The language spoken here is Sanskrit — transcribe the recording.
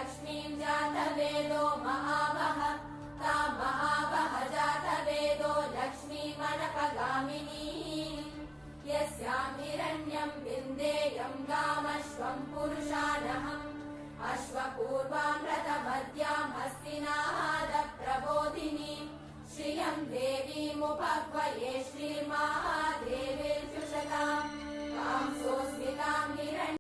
लक्ष्मीं जातवेदो महावः तां महावः जातवेदो लक्ष्मीमनपगामिनी यस्यां हिरण्यं विन्देयं गामश्वं पुरुषानहम् अश्वपूर्वां रथमद्यां हस्तिनादप्रबोधिनी श्रियं देवीमुपह्वये श्रीर्महादेवीर्जुषताम् कांसोऽस्मितां हिरण्यं